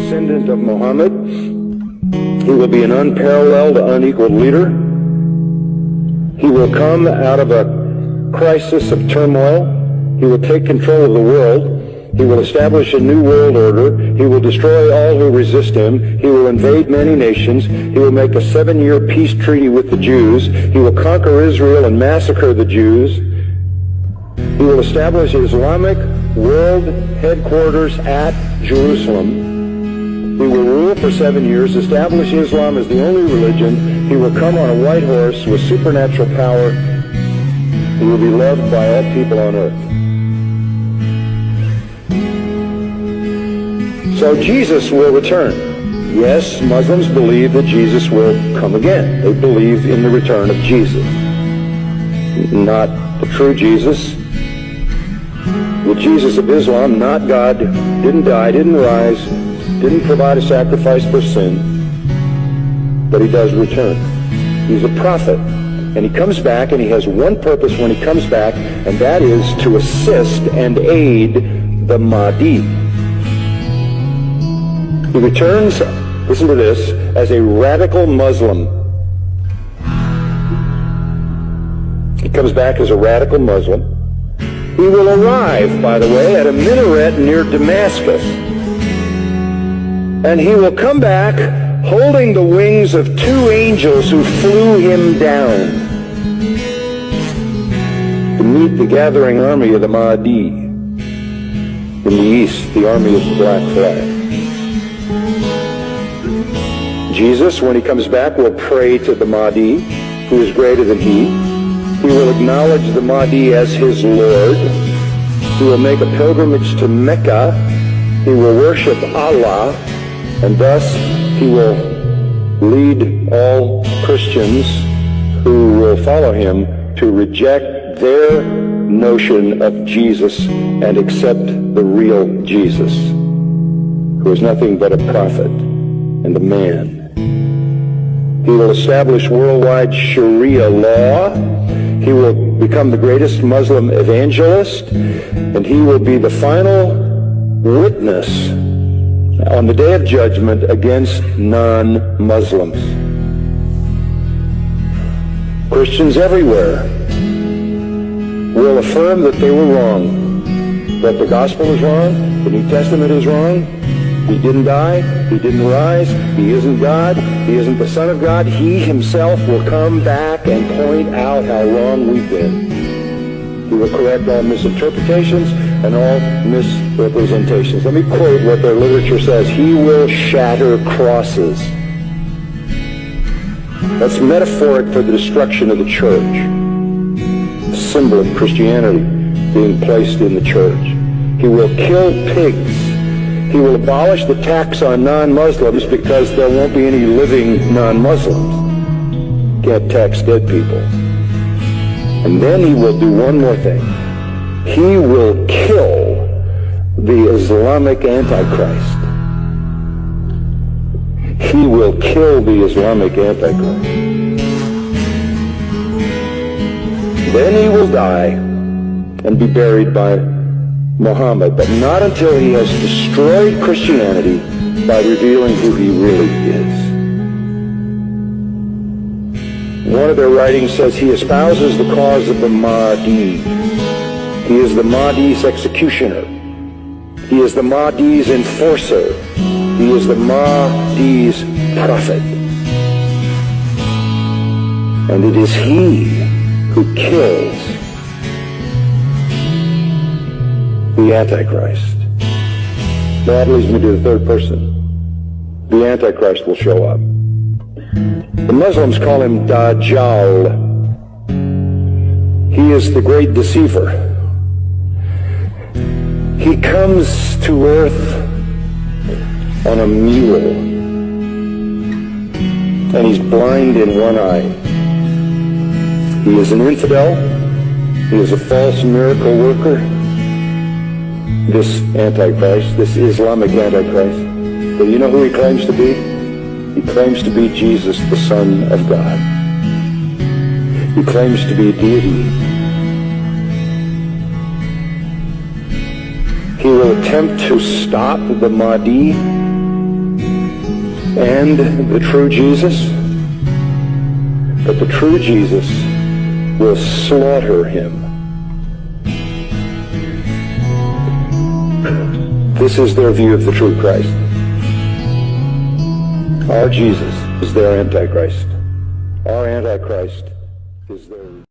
descendant of Muhammad. He will be an unparalleled, unequaled leader. He will come out of a crisis of turmoil. He will take control of the world. He will establish a new world order. He will destroy all who resist him. He will invade many nations. He will make a 7-year peace treaty with the Jews. He will conquer Israel and massacre the Jews. He will establish Islamic world headquarters at Jerusalem. He will rule for 7 years, establish Islam as the only religion. He will come on a white horse with supernatural power. He will be loved by all people on earth. So Jesus will return. Yes, Muslims believe that Jesus will come again. They believe in the return of Jesus. Not the true Jesus. The Jesus of Islam, not God, didn't die, didn't rise, didn't provide a sacrifice for sin, but he does return. He's a prophet, and he comes back, and he has one purpose when he comes back, and that is to assist and aid the Mahdi. He returns, listen to this, as a radical Muslim. He comes back as a radical Muslim. He will arrive, by the way, at a minaret near Damascus. And he will come back holding the wings of 2 angels who flew him down to meet the gathering army of the Mahdi in the east, the army of the black flag. Jesus, when he comes back, will pray to the Mahdi, who is greater than he. He will acknowledge the Mahdi as his Lord. He will make a pilgrimage to Mecca. He will worship Allah, and thus he will lead all Christians who will follow him to reject their notion of Jesus and accept the real Jesus, who is nothing but a prophet and a man. He will establish worldwide Sharia law. He will become the greatest Muslim evangelist, and he will be the final witness on the day of judgment against non-Muslims. Christians everywhere will affirm that they were wrong, that the gospel is wrong, the New Testament is wrong. He didn't die, he didn't rise, he isn't God, he isn't the Son of God. He himself will come back and point out how wrong we've been. He will correct all misinterpretations and all misrepresentations. Let me quote what their literature says. He will shatter crosses. That's metaphoric for the destruction of the church. A symbol of Christianity being placed in the church. He will kill pigs. He will abolish the tax on non-Muslims because there won't be any living non-Muslims. Can't tax dead people. And then he will do one more thing. He will kill the Islamic Antichrist. He will kill the Islamic Antichrist. Then he will die and be buried by Muhammad, but not until he has destroyed Christianity by revealing who he really is. One of their writings says he espouses the cause of the Mahdi. He is the Mahdi's executioner. He is the Mahdi's enforcer. He is the Mahdi's prophet. And it is he who kills the Antichrist. That leads me to the third person. The Antichrist will show up. The Muslims call him Dajjal. He is the great deceiver. He comes to earth on a mule, and he's blind in one eye. He is an infidel. He is a false miracle worker. This Antichrist, this Islamic Antichrist. But you know who he claims to be? He claims to be Jesus, the Son of God. He claims to be deity. He will attempt to stop the Mahdi and the true Jesus, but the true Jesus will slaughter him. This is their view of the true Christ. Our Jesus is their Antichrist. Our Antichrist is their...